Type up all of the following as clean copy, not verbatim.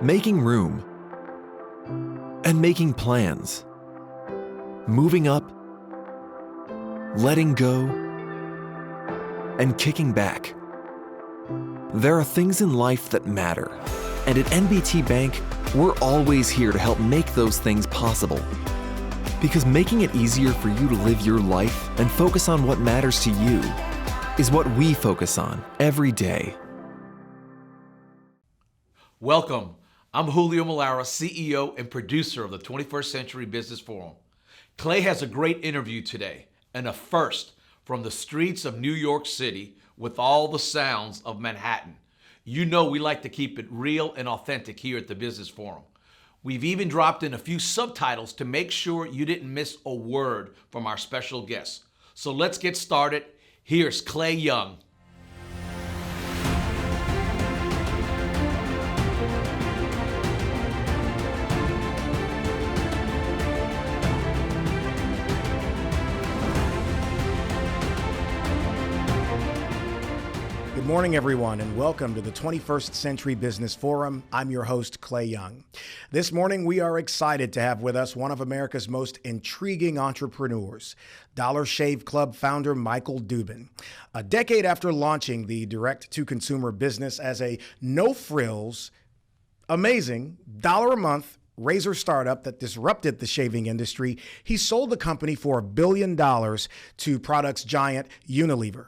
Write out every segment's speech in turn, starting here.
making room, and making plans, moving up, letting go, and kicking back. There are things in life that matter, and at NBT Bank, we're always here to help make those things possible. Because making it easier for you to live your life and focus on what matters to you is what we focus on every day. Welcome. I'm Julio Malara, CEO and producer of the 21st Century Business Forum. Clay has a great interview today and a first from the streets of New York City with all the sounds of Manhattan. You know we like to keep it real and authentic here at the Business Forum. We've even dropped in a few subtitles to make sure you didn't miss a word from our special guests. So let's get started. Here's Clay Young. Good morning, everyone, and welcome to the 21st Century Business Forum. I'm your host, Clay Young. This morning, we are excited to have with us one of America's most intriguing entrepreneurs, Dollar Shave Club founder Michael Dubin. A decade after launching the direct-to-consumer business as a no-frills, amazing $1-a-month razor startup that disrupted the shaving industry, he sold the company for $1 billion to products giant Unilever.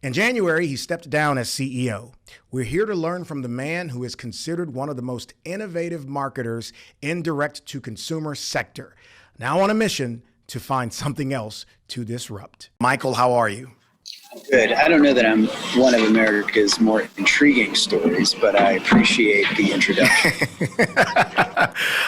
In January, he stepped down as CEO. We're here to learn from the man who is considered one of the most innovative marketers in direct-to-consumer sector, now on a mission to find something else to disrupt. Michael, how are you? Good. I don't know that I'm one of America's more intriguing stories, but I appreciate the introduction.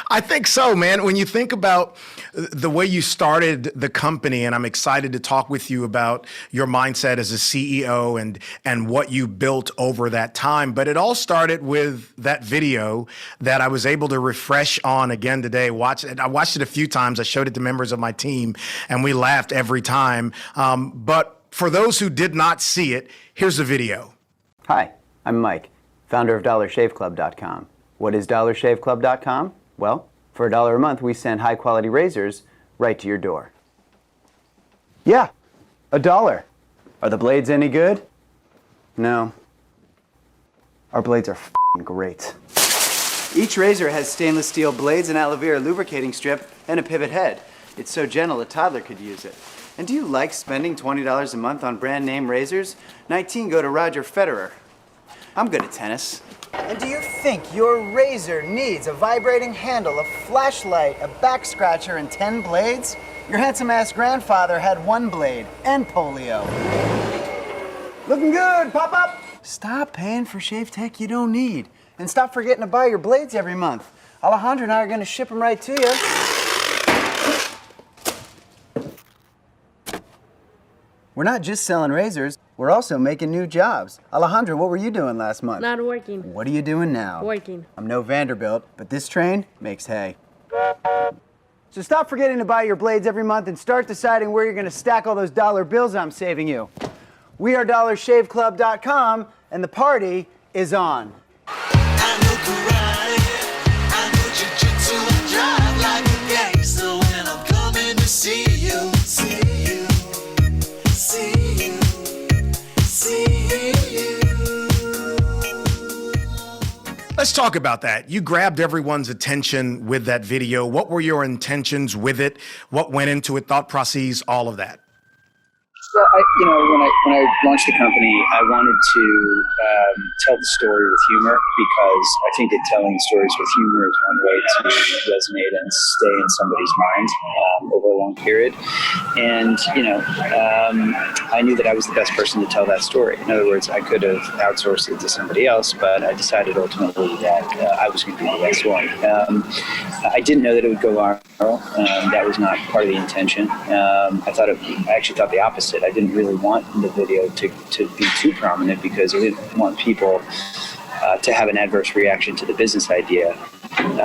I think so, man. When you think about the way you started the company, and I'm excited to talk with you about your mindset as a CEO and what you built over that time. But it all started with that video that I was able to refresh on again today. I watched it a few times. I showed it to members of my team, and we laughed every time. But for those who did not see it, here's the video. Hi, I'm Mike, founder of DollarShaveClub.com. What is DollarShaveClub.com? Well, for $1 a month, we send high-quality razors right to your door. Yeah, $1. Are the blades any good? No. Our blades are f***ing great. Each razor has stainless steel blades, an aloe vera lubricating strip, and a pivot head. It's so gentle a toddler could use it. And do you like spending $20 a month on brand name razors? 19 go to Roger Federer. I'm good at tennis. And do you think your razor needs a vibrating handle, a flashlight, a back scratcher, and 10 blades? Your handsome-ass grandfather had 1 blade and polio. Looking good, pop up! Stop paying for shave tech you don't need. And stop forgetting to buy your blades every month. Alejandro and I are going to ship them right to you. We're not just selling razors, we're also making new jobs. Alejandro, what were you doing last month? Not working. What are you doing now? Working. I'm no Vanderbilt, but this train makes hay. So stop forgetting to buy your blades every month and start deciding where you're going to stack all those dollar bills I'm saving you. We are DollarShaveClub.com, and the party is on. I know karate, I know jiu-jitsu, I drive like a gangster when I'm coming to see you. Let's talk about that. You grabbed everyone's attention with that video. What were your intentions with it? What went into it? Thought processes, all of that. Well, when I launched the company, I wanted to tell the story with humor because I think that telling stories with humor is one way to resonate and stay in somebody's mind over a long period. And, I knew that I was the best person to tell that story. In other words, I could have outsourced it to somebody else, but I decided ultimately that I was going to be the best one. I didn't know that it would go viral. That was not part of the intention. I actually thought the opposite. I didn't really want the video to be too prominent because I didn't want people to have an adverse reaction to the business idea, an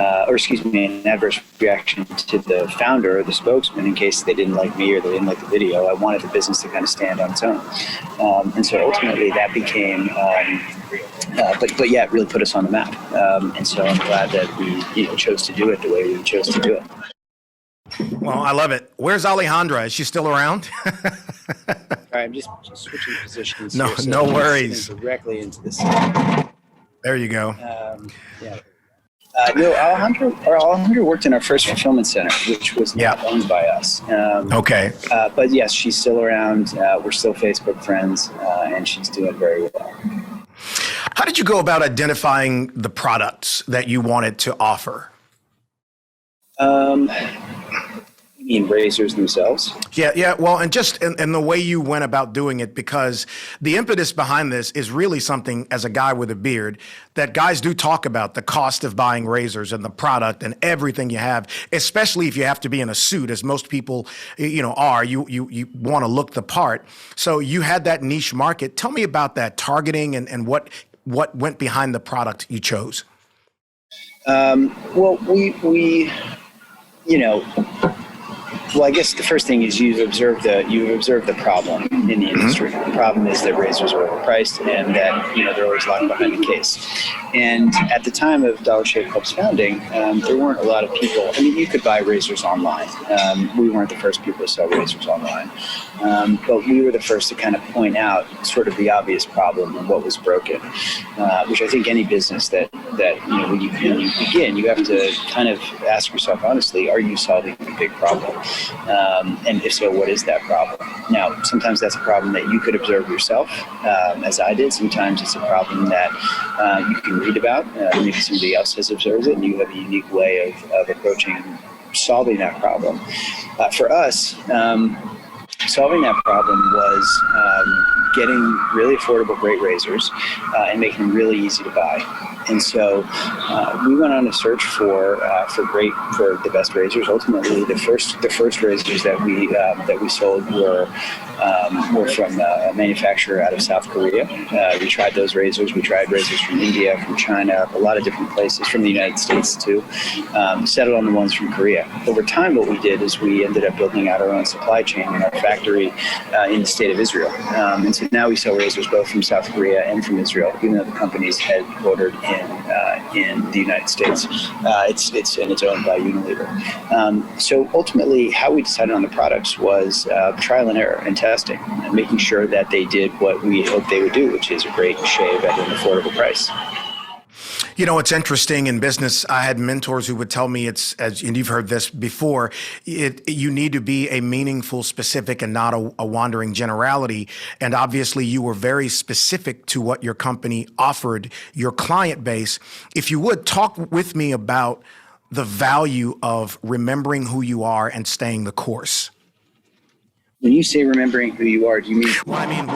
adverse reaction to the founder or the spokesman in case they didn't like me or they didn't like the video. I wanted the business to kind of stand on its own. And so ultimately that became but yeah, it really put us on the map. And so I'm glad that we chose to do it the way we chose to do it. Well, I love it. Where's Alejandra? Is she still around? All right, I'm just switching positions. No, here, so no I'm worries. sitting directly into this. There you go. Yeah. No, Alejandra worked in our first fulfillment center, which was not owned by us. Okay. But yes, she's still around. We're still Facebook friends, and she's doing very well. How did you go about identifying the products that you wanted to offer? You mean razors themselves? Yeah. Well, and just in the way you went about doing it, because the impetus behind this is really something, as a guy with a beard, that guys do talk about the cost of buying razors and the product and everything you have, especially if you have to be in a suit, as most people, are. You want to look the part. So you had that niche market. Tell me about that targeting and what went behind the product you chose. Well, well, I guess the first thing is you've observed the problem in the industry. The problem is that razors are overpriced and that they're always locked behind the case. And at the time of Dollar Shave Club's founding, there weren't a lot of people. I mean, you could buy razors online. We weren't the first people to sell razors online, but we were the first to kind of point out sort of the obvious problem and what was broken. Which I think any business that when you begin, you have to kind of ask yourself honestly: are you solving a big problem? And if so, what is that problem? Now, sometimes that's a problem that you could observe yourself, as I did. Sometimes it's a problem that you can read about. Maybe somebody else has observed it, and you have a unique way of approaching solving that problem. For us, solving that problem was getting really affordable, great razors and making them really easy to buy. And so we went on a search for the best razors. Ultimately, the first razors that we sold were from a manufacturer out of South Korea. We tried those razors. We tried razors from India, from China, a lot of different places, from the United States too. Settled on the ones from Korea. Over time, what we did is we ended up building out our own supply chain in our factory in the state of Israel. And so now we sell razors both from South Korea and from Israel, even though the company's headquartered in the United States. It's owned by Unilever. So ultimately, how we decided on the products was trial and error and testing, and making sure that they did what we hoped they would do, which is a great shave at an affordable price. It's interesting in business. I had mentors who would tell me and you've heard this before, you need to be a meaningful, specific, and not a wandering generality. And obviously you were very specific to what your company offered your client base. If you would, talk with me about the value of remembering who you are and staying the course. When you say remembering who you are, do you mean? Well, I mean,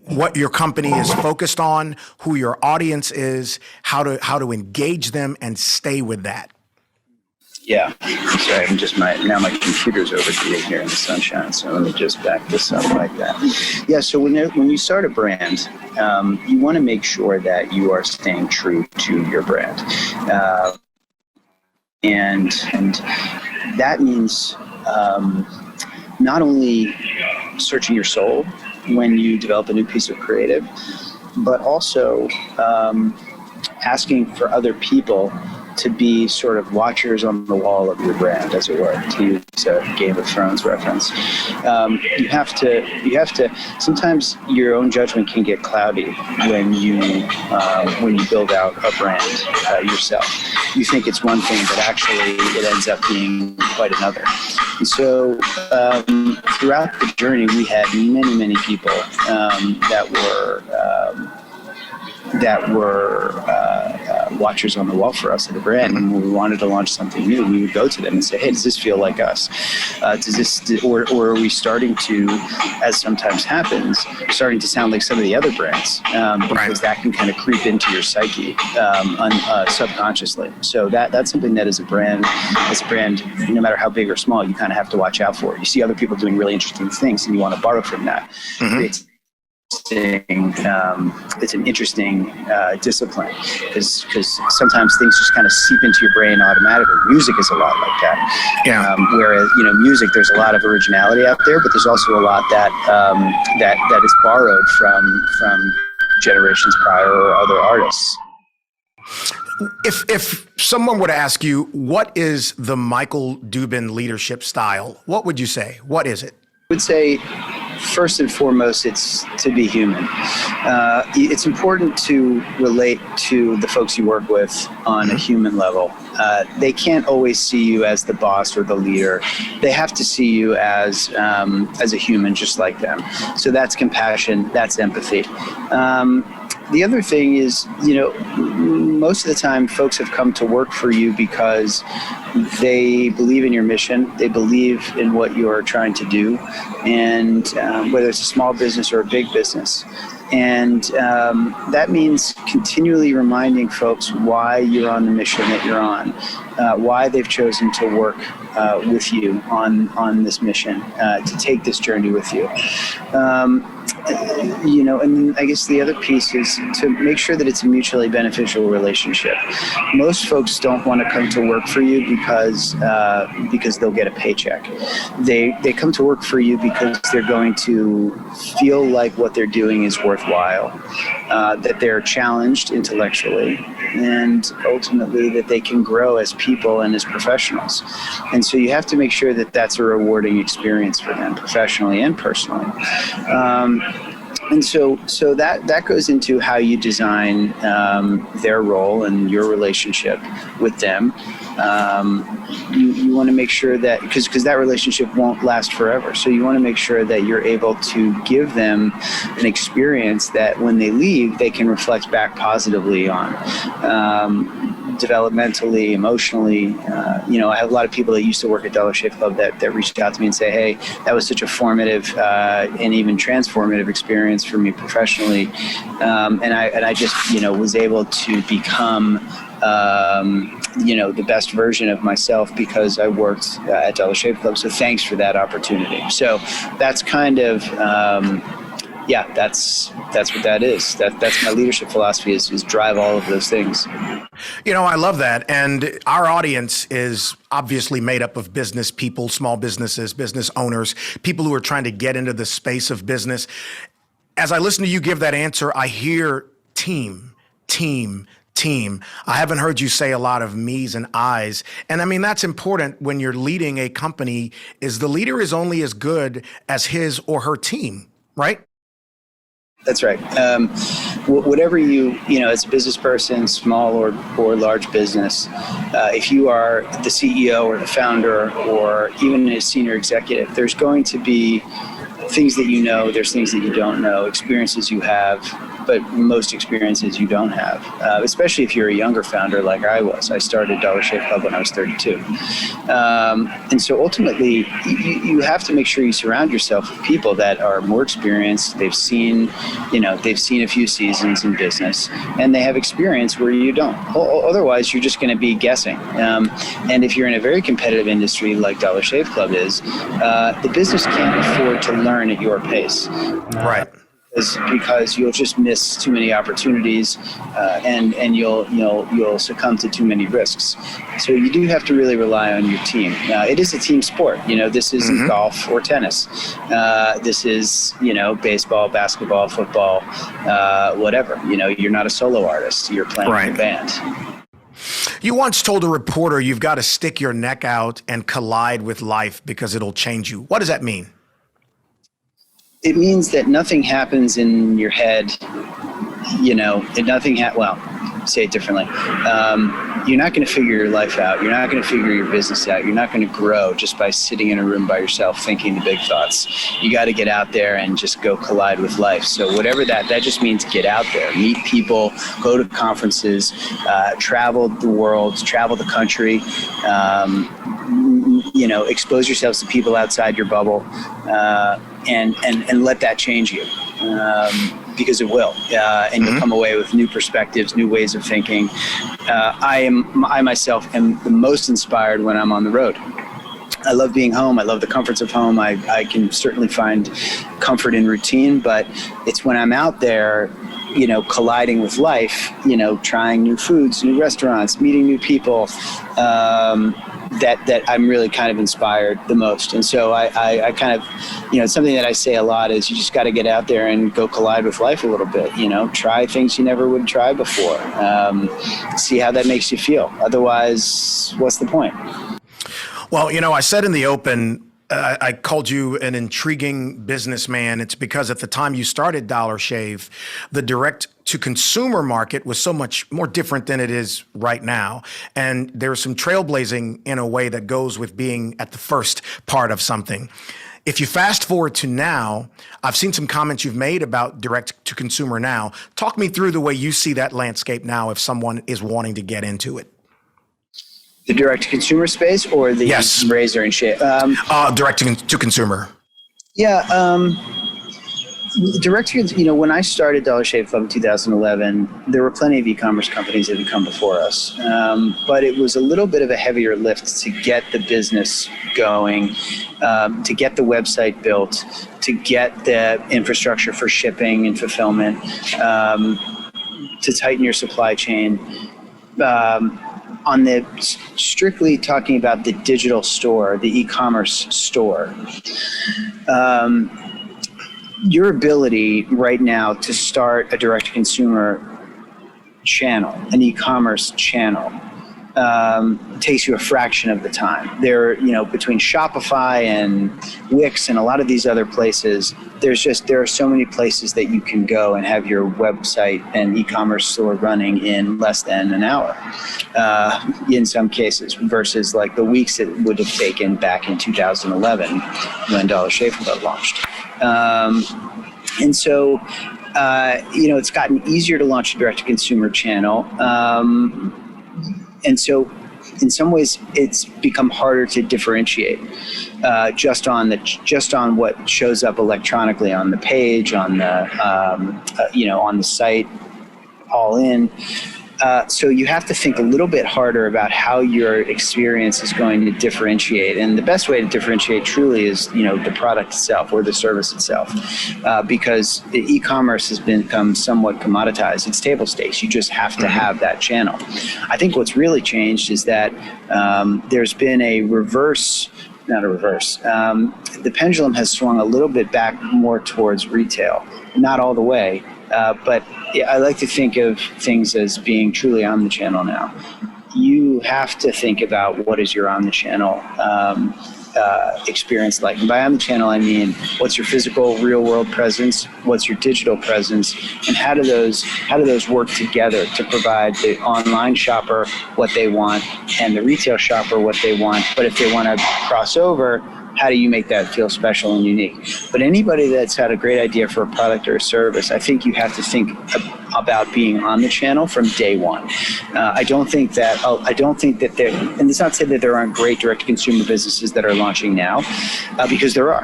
what your company is focused on, who your audience is, how to engage them and stay with that. Yeah, sorry, my computer's overheating here in the sunshine, so let me just back this up like that. Yeah, so when you start a brand, you want to make sure that you are staying true to your brand, and that means not only searching your soul when you develop a new piece of creative, but also asking for other people to be sort of watchers on the wall of your brand, as it were, to use a Game of Thrones reference. You have to. Sometimes your own judgment can get cloudy when you build out a brand yourself. You think it's one thing, but actually it ends up being quite another. And so throughout the journey, we had many people that were watchers on the wall for us at the brand. And when we wanted to launch something new, we would go to them and say, "Hey, does this feel like us? Or are we starting to, as sometimes happens, starting to sound like some of the other brands?" Because that can kind of creep into your psyche subconsciously. So that's something that as a brand, no matter how big or small, you kind of have to watch out for. You see other people doing really interesting things, and you want to borrow from that. Mm-hmm. It's an interesting discipline because sometimes things just kind of seep into your brain automatically. Music is a lot like that. Yeah. Whereas music, there's a lot of originality out there, but there's also a lot that is borrowed from generations prior or other artists. If someone were to ask you, what is the Michael Dubin leadership style, what would you say? What is it? I would say, first and foremost, it's to be human. It's important to relate to the folks you work with on a human level. They can't always see you as the boss or the leader. They have to see you as a human, just like them. So that's compassion, that's empathy. The other thing is, most of the time folks have come to work for you because they believe in your mission, they believe in what you're trying to do, and whether it's a small business or a big business. And that means continually reminding folks why you're on the mission that you're on, why they've chosen to work with you on this mission, to take this journey with you. And I guess the other piece is to make sure that it's a mutually beneficial relationship. Most folks don't want to come to work for you because they'll get a paycheck. They come to work for you because they're going to feel like what they're doing is worthwhile, that they're challenged intellectually, and ultimately that they can grow as people and as professionals. And so you have to make sure that that's a rewarding experience for them, professionally and personally. And so that goes into how you design their role and your relationship with them. You want to make sure that, because that relationship won't last forever. So you want to make sure that you're able to give them an experience that when they leave, they can reflect back positively on. Developmentally, emotionally. I have a lot of people that used to work at Dollar Shave Club that reached out to me and say, hey, that was such a formative and even transformative experience for me professionally. And I just, was able to become the best version of myself because I worked at Dollar Shave Club. So thanks for that opportunity. So that's kind of, that's what that is. That's my leadership philosophy is drive all of those things. I love that. And our audience is obviously made up of business people, small businesses, business owners, people who are trying to get into the space of business. As I listen to you give that answer, I hear team. I haven't heard you say a lot of me's and I's. And I mean, that's important when you're leading a company, is the leader is only as good as his or her team, right? That's right. Whatever you as a business person, small or large business, if you are the CEO or the founder or even a senior executive, there's going to be things that there's things that you don't know, experiences you have, but most experiences you don't have, especially if you're a younger founder like I was. I started Dollar Shave Club when I was 32. And so ultimately, you have to make sure you surround yourself with people that are more experienced. They've seen a few seasons in business, and they have experience where you don't. Otherwise, you're just going to be guessing. And if you're in a very competitive industry like Dollar Shave Club is, the business can't afford to learn at your pace. Right. Because you'll just miss too many opportunities, and you'll succumb to too many risks. So you do have to really rely on your team. It is a team sport. This isn't golf or tennis. This is baseball, basketball, football, whatever. You're not a solo artist. You're playing in a band. You once told a reporter you've got to stick your neck out and collide with life because it'll change you. What does that mean? It means that nothing happens in your head, say it differently. You're not going to figure your life out. You're not going to figure your business out. You're not going to grow just by sitting in a room by yourself thinking the big thoughts. You got to get out there and just go collide with life. So whatever that just means, get out there, meet people, go to conferences, travel the world, travel the country, expose yourselves to people outside your bubble, and let that change you. Because it will, and you'll come away with new perspectives, new ways of thinking. I myself am the most inspired when I'm on the road. I love being home. I love the comforts of home. I can certainly find comfort in routine, but it's when I'm out there, colliding with life, trying new foods, new restaurants, meeting new people, that I'm really kind of inspired the most. And so I kind of, it's something that I say a lot is you just got to get out there and go collide with life a little bit, try things you never would try before, see how that makes you feel. Otherwise, what's the point? Well, I said in the open, I called you an intriguing businessman. It's because at the time you started Dollar Shave, the direct-to-consumer market was so much more different than it is right now. And there's some trailblazing in a way that goes with being at the first part of something. If you fast forward to now, I've seen some comments you've made about direct-to-consumer now. Talk me through the way you see that landscape now if someone is wanting to get into it. The direct-to-consumer space or the Yes. razor and shave? Direct-to-consumer. Yeah. When I started Dollar Shave Club in 2011, there were plenty of e-commerce companies that had come before us. But it was a little bit of a heavier lift to get the business going, to get the website built, to get the infrastructure for shipping and fulfillment, to tighten your supply chain. On the strictly talking about the digital store, the e-commerce store, your ability right now to start a direct-to-consumer channel, an e-commerce channel, takes you a fraction of the time. There, between Shopify and Wix and a lot of these other places, there are so many places that you can go and have your website and e-commerce store running in less than an hour, in some cases, versus like the weeks it would have taken back in 2011 when Dollar Shave Club launched. And so, it's gotten easier to launch a direct-to-consumer channel. And so in some ways it's become harder to differentiate just on what shows up electronically on the page, on the on the site, all in. So you have to think a little bit harder about how your experience is going to differentiate. And the best way to differentiate truly is, the product itself or the service itself, because the e-commerce has become somewhat commoditized. It's table stakes. You just have to have that channel. I think what's really changed is that there's been a reverse. The pendulum has swung a little bit back more towards retail, not all the way. But I like to think of things as being truly omnichannel now. You have to think about what is your omnichannel experience like. And by omnichannel, I mean, what's your physical, real-world presence? What's your digital presence? And how do those work together to provide the online shopper what they want and the retail shopper what they want? But if they want to cross over, how do you make that feel special and unique? But anybody that's had a great idea for a product or a service, I think you have to think about being on the channel from day one. I don't think that there, and it's not to say that there aren't great direct-to-consumer businesses that are launching now, because there are.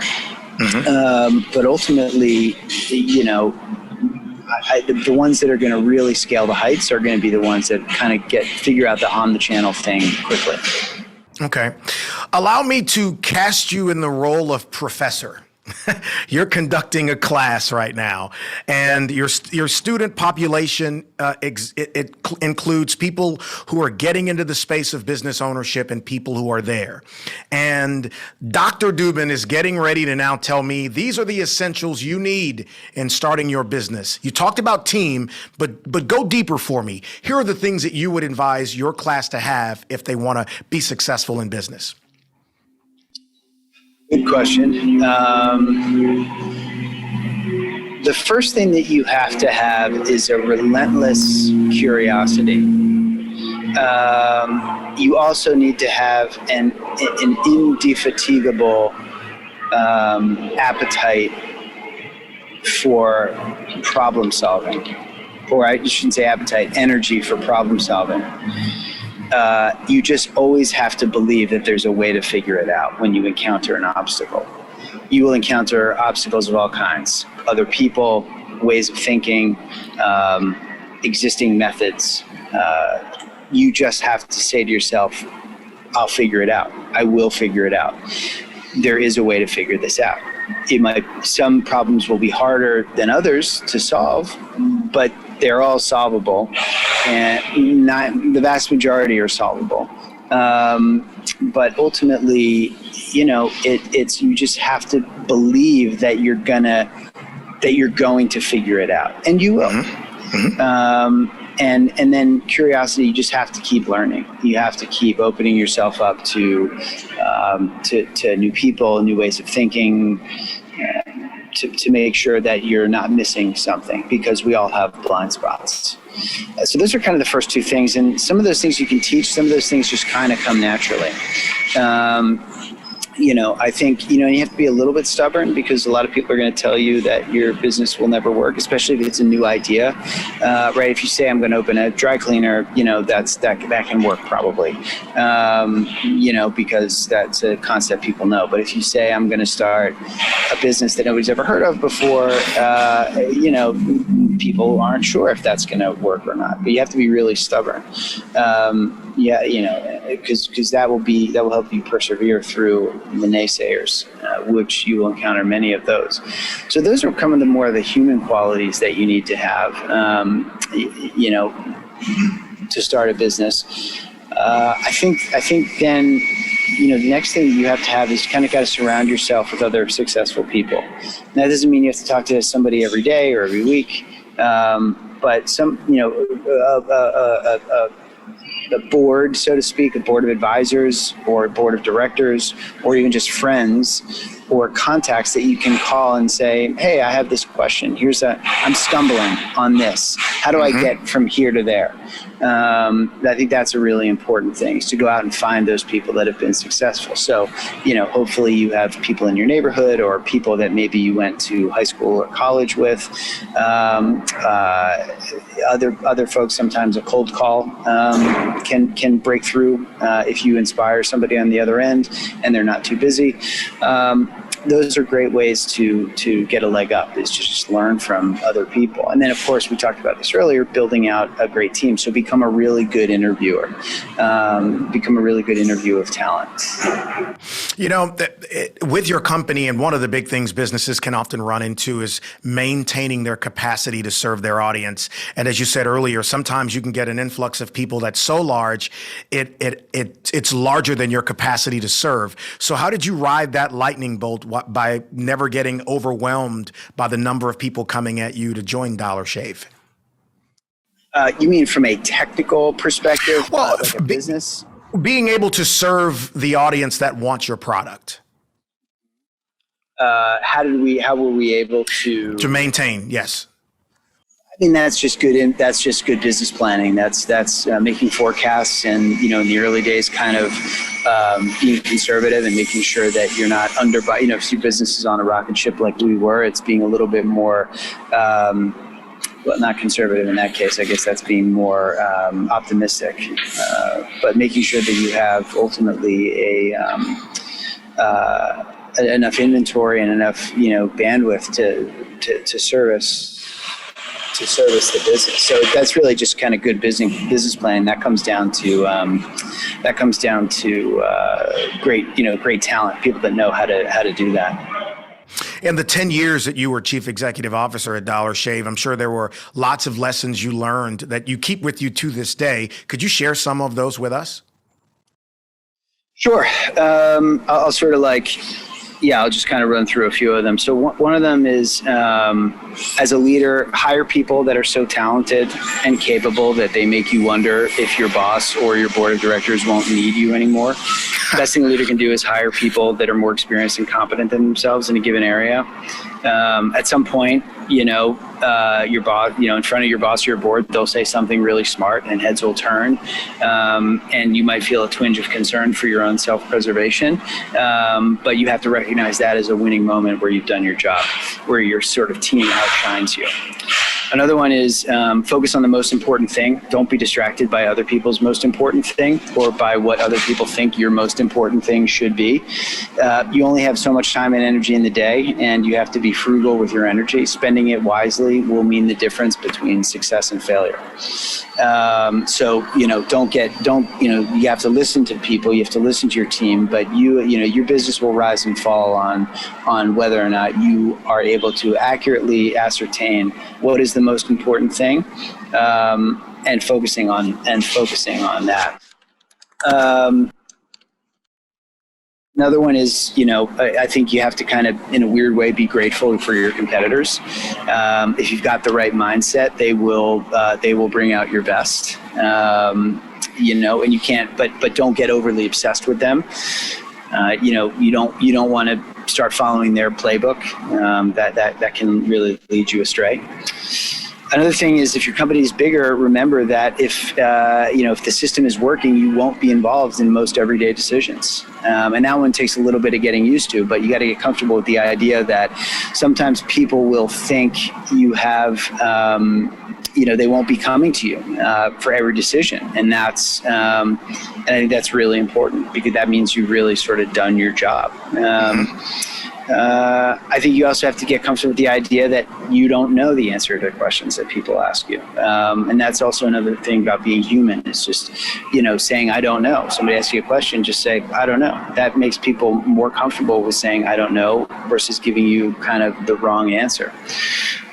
Mm-hmm. But ultimately, the ones that are going to really scale the heights are going to be the ones that kind of figure out the on-the-channel thing quickly. Okay. Allow me to cast you in the role of professor. You're conducting a class right now, and your student population it includes people who are getting into the space of business ownership and people who are there. And Dr. Dubin is getting ready to now tell me these are the essentials you need in starting your business. You talked about team, but go deeper for me. Here are the things that you would advise your class to have if they want to be successful in business. Good question. The first thing that you have to have is a relentless curiosity. You also need to have an indefatigable appetite for problem solving. Or I shouldn't say appetite, energy for problem solving. You just always have to believe that there's a way to figure it out when you encounter an obstacle. You will encounter obstacles of all kinds, other people, ways of thinking, existing methods. You just have to say to yourself, I'll figure it out. I will figure it out. There is a way to figure this out. Some problems will be harder than others to solve, but they're all solvable, and the vast majority are solvable. But ultimately, it's you just have to believe that you're going to figure it out, and you will. And then curiosity, you just have to keep learning. You have to keep opening yourself up to new people, new ways of thinking, to make sure that you're not missing something, because we all have blind spots. So those are kind of the first two things. And some of those things you can teach, some of those things just kind of come naturally. I think, you have to be a little bit stubborn, because a lot of people are going to tell you that your business will never work, especially if it's a new idea, right? If you say, I'm going to open a dry cleaner, that can work probably, because that's a concept people know. But if you say, I'm going to start a business that nobody's ever heard of before, people aren't sure if that's going to work or not. But you have to be really stubborn. Because that will help you persevere through the naysayers, which you will encounter many of those. So those are some of the more of the human qualities that you need to have, to start a business. I think then, the next thing you have to have is kind of got to surround yourself with other successful people. Now, that doesn't mean you have to talk to somebody every day or every week, but some, a board, so to speak, a board of advisors or a board of directors, or even just friends or contacts that you can call and say, hey, I have this question. I'm stumbling on this. How do I get from here to there? I think that's a really important thing, is to go out and find those people that have been successful. So, hopefully you have people in your neighborhood or people that maybe you went to high school or college with. Other folks, sometimes a cold call can break through if you inspire somebody on the other end and they're not too busy. Those are great ways to get a leg up, is to just learn from other people. And then, of course, we talked about this earlier, building out a great team. So become a really good interviewer. Become a really good interviewer of talent. With your company, and one of the big things businesses can often run into is maintaining their capacity to serve their audience. And as you said earlier, sometimes you can get an influx of people that's so large, it's larger than your capacity to serve. So how did you ride that lightning bolt by never getting overwhelmed by the number of people coming at you to join Dollar Shave? You mean from a technical perspective, like a business? Being able to serve the audience that wants your product. How were we able to maintain? Yes. I mean, that's just good. That's just good business planning. That's making forecasts, and in the early days, kind of being conservative and making sure that you're not if your business is on a rocket ship like we were, it's being a little bit more. Well, not conservative in that case. I guess that's being more optimistic, but making sure that you have ultimately enough inventory and enough bandwidth to service the business. So that's really just kind of good business planning. That comes down to great talent, people that know how to do that. In the 10 years that you were chief executive officer at Dollar Shave, I'm sure there were lots of lessons you learned that you keep with you to this day. Could you share some of those with us? Sure. I'll sort of I'll just kind of run through a few of them. So one of them is, as a leader, hire people that are so talented and capable that they make you wonder if your boss or your board of directors won't need you anymore. Best thing a leader can do is hire people that are more experienced and competent than themselves in a given area. At some point, your boss, in front of your boss or your board, they'll say something really smart and heads will turn. And you might feel a twinge of concern for your own self-preservation. But you have to recognize that as a winning moment where you've done your job, where your sort of team outshines you. Another one is focus on the most important thing. Don't be distracted by other people's most important thing or by what other people think your most important thing should be. You only have so much time and energy in the day, and you have to be frugal with your energy. Spending it wisely will mean the difference between success and failure. You have to listen to people, you have to listen to your team, but your business will rise and fall on whether or not you are able to accurately ascertain what is the most important thing, and focusing on that. Another one is, I think you have to kind of, in a weird way, be grateful for your competitors. If you've got the right mindset, they will bring out your best. And you can't, but don't get overly obsessed with them. You don't want to start following their playbook. That can really lead you astray. Another thing is, if your company is bigger, remember that if the system is working, you won't be involved in most everyday decisions. And that one takes a little bit of getting used to, but you got to get comfortable with the idea that sometimes people will think you have, they won't be coming to you for every decision. And that's, and I think that's really important, because that means you've really sort of done your job. I think you also have to get comfortable with the idea that you don't know the answer to questions that people ask you. And that's also another thing about being human. It's just, saying, I don't know. Somebody asks you a question, just say, I don't know. That makes people more comfortable with saying, I don't know, versus giving you kind of the wrong answer.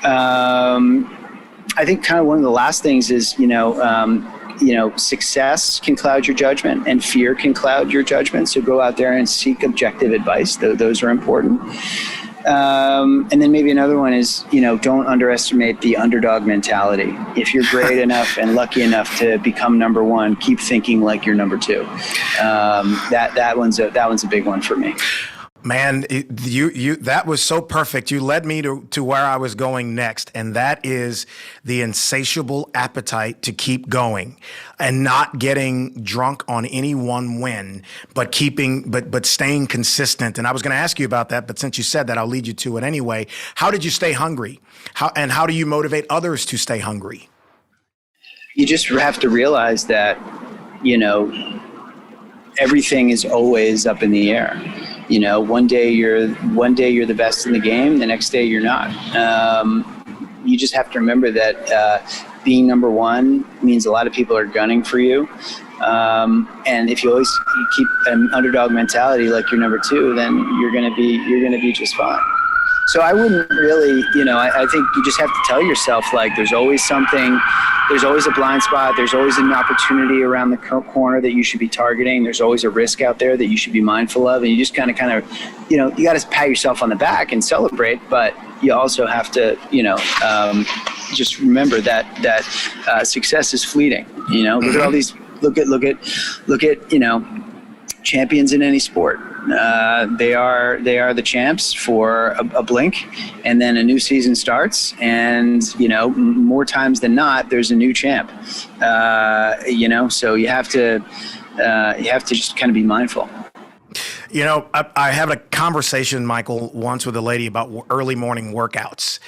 I think kind of one of the last things is, success can cloud your judgment and fear can cloud your judgment. So go out there and seek objective advice. Those are important. And then maybe another one is, don't underestimate the underdog mentality. If you're great enough and lucky enough to become number one, keep thinking like you're number two. That one's a big one for me. Man, that was so perfect. You led me to where I was going next, and that is the insatiable appetite to keep going and not getting drunk on any one win, but staying consistent. And I was going to ask you about that, but since you said that, I'll lead you to it anyway. How did you stay hungry? How do you motivate others to stay hungry? You just have to realize that, everything is always up in the air. One day you're the best in the game, the next day you're not. You just have to remember that being number one means a lot of people are gunning for you. And if you keep an underdog mentality like you're number two, then you're gonna be just fine. So I wouldn't really, I think you just have to tell yourself, like, there's always something, there's always a blind spot, there's always an opportunity around the corner that you should be targeting, there's always a risk out there that you should be mindful of, and you just kind of, you got to pat yourself on the back and celebrate, but you also have to, just remember that success is fleeting. Look at all these, look at champions in any sport. They are the champs for a blink, and then a new season starts, and more times than not there's a new champ. So you have to just kind of be mindful. I had a conversation, Michael, once with a lady about early morning workouts.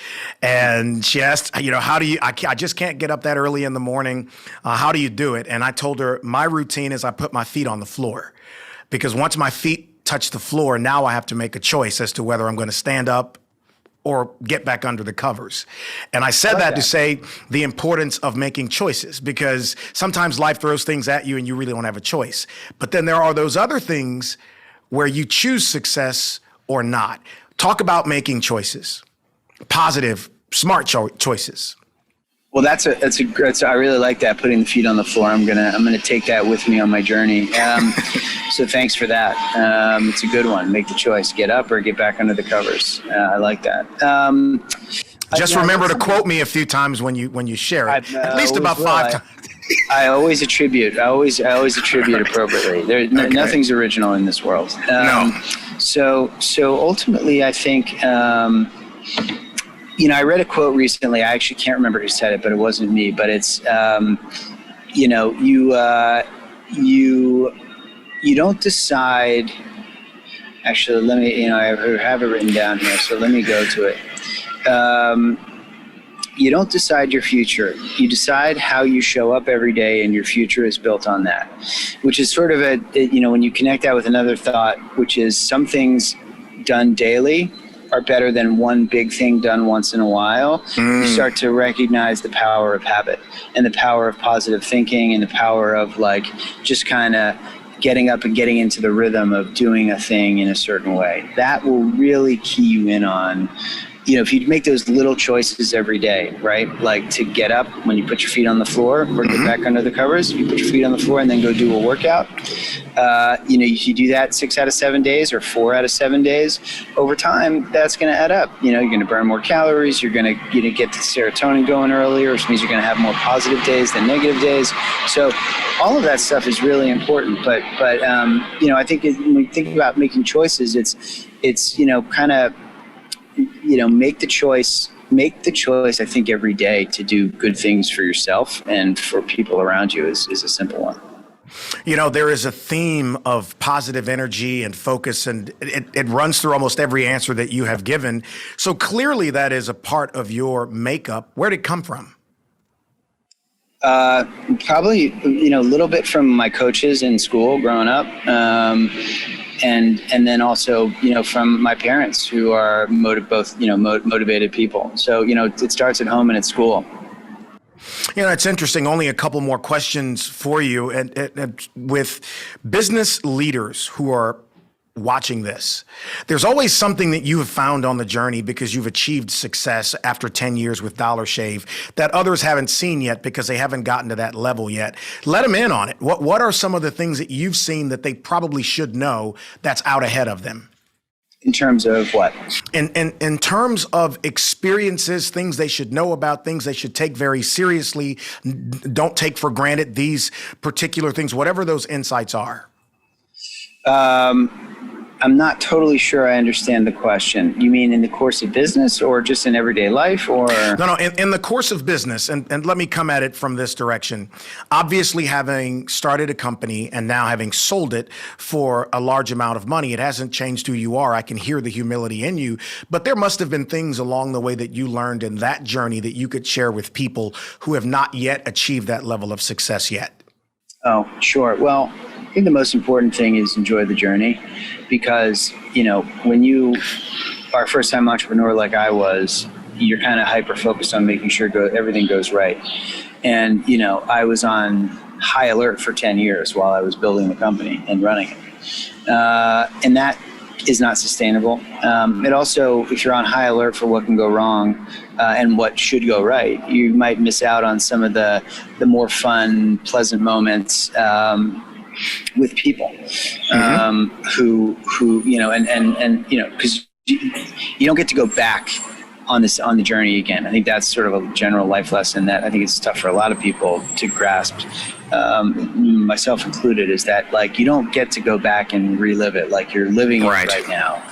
And she asked, how do you, I just can't get up that early in the morning. How do you do it? And I told her, my routine is I put my feet on the floor, because once my feet touch the floor, now I have to make a choice as to whether I'm going to stand up or get back under the covers. And I said that to say the importance of making choices, because sometimes life throws things at you and you really don't have a choice. But then there are those other things where you choose success or not. Talk about making choices, positive, smart choices. Well, I really like that, putting the feet on the floor. I'm gonna take that with me on my journey. So thanks for that. It's a good one. Make the choice: get up or get back under the covers. I like that. Just remember to quote me a few times when you share it. At least about 5 times. I always attribute appropriately. Nothing's original in this world. No. So ultimately, I think. I read a quote recently. I actually can't remember who said it, but it wasn't me. But it's, you don't decide. Actually, let me. I have it written down here, so let me go to it. You don't decide your future. You decide how you show up every day, and your future is built on that. Which is sort of when you connect that with another thought, which is some things done daily are better than one big thing done once in a while. You start to recognize the power of habit and the power of positive thinking and the power of just kind of getting up and getting into the rhythm of doing a thing in a certain way. That will really key you in on if you make those little choices every day, right? Like to get up when you put your feet on the floor or get back under the covers, you put your feet on the floor and then go do a workout. If you do that 6 out of 7 days or 4 out of 7 days, over time, that's going to add up. You're going to burn more calories. You're going to get the serotonin going earlier, which means you're going to have more positive days than negative days. So all of that stuff is really important. But I think when we think about making choices, it's kind of, make the choice, I think, every day to do good things for yourself and for people around you is a simple one. There is a theme of positive energy and focus, and it runs through almost every answer that you have given. So clearly that is a part of your makeup. Where did it come from? Probably, a little bit from my coaches in school growing up. And then also, from my parents who are motivated people. So, it starts at home and at school. It's interesting. Only a couple more questions for you. And with business leaders who are watching this, there's always something that you have found on the journey because you've achieved success after 10 years with Dollar Shave that others haven't seen yet because they haven't gotten to that level yet. Let them in on it. What are some of the things that you've seen that they probably should know that's out ahead of them? In terms of what? In terms of experiences, things they should know about, things they should take very seriously, don't take for granted these particular things, whatever those insights are. I'm not totally sure I understand the question. You mean in the course of business or just in everyday life or? No, in the course of business. And let me come at it from this direction. Obviously, having started a company and now having sold it for a large amount of money, it hasn't changed who you are. I can hear the humility in you, but there must have been things along the way that you learned in that journey that you could share with people who have not yet achieved that level of success yet. Oh, sure. Well, I think the most important thing is enjoy the journey because, when you are a first-time entrepreneur like I was, you're kind of hyper-focused on making sure everything goes right. And, I was on high alert for 10 years while I was building the company and running it. And that is not sustainable. It also, if you're on high alert for what can go wrong and what should go right, you might miss out on some of the more fun, pleasant moments with people who because you don't get to go back on the journey again. I think that's sort of a general life lesson that I think it's tough for a lot of people to grasp, myself included, is that like you don't get to go back and relive it. Like you're living it right now,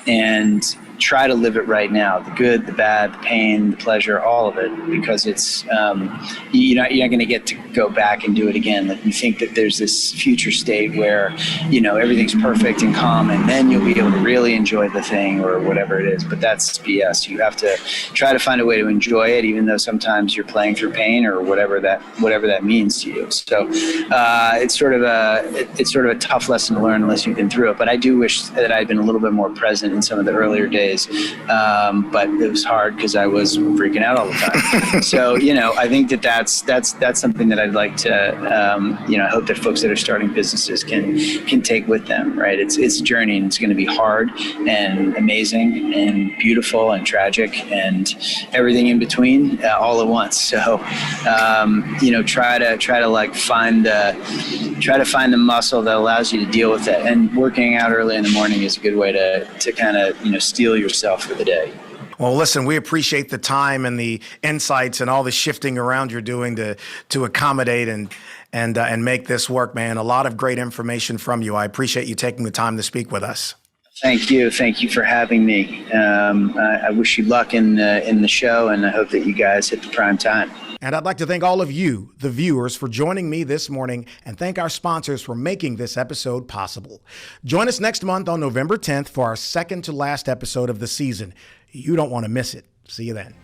and try to live it right now. The good, the bad, the pain, the pleasure, all of it, because it's you're not going to get to go back and do it again. Like you think that there's this future state where everything's perfect and calm, and then you'll be able to really enjoy the thing or whatever it is. But that's BS. You have to try to find a way to enjoy it, even though sometimes you're playing through pain or whatever that means to you. So it's sort of a tough lesson to learn unless you've been through it. But I do wish that I'd been a little bit more present in some of the earlier days. But it was hard because I was freaking out all the time. So, I think that's something that I'd like to, I hope that folks that are starting businesses can take with them, right? It's a journey, and it's going to be hard and amazing and beautiful and tragic and everything in between all at once. So, try to like find the muscle that allows you to deal with it. And working out early in the morning is a good way to kind of, steel yourself for the day. Well, listen, we appreciate the time and the insights and all the shifting around you're doing to accommodate and make this work, man. A lot of great information from you. I appreciate you taking the time to speak with us. Thank you. Thank you for having me. I wish you luck in the show, and I hope that you guys hit the prime time. And I'd like to thank all of you, the viewers, for joining me this morning, and thank our sponsors for making this episode possible. Join us next month on November 10th for our second to last episode of the season. You don't want to miss it. See you then.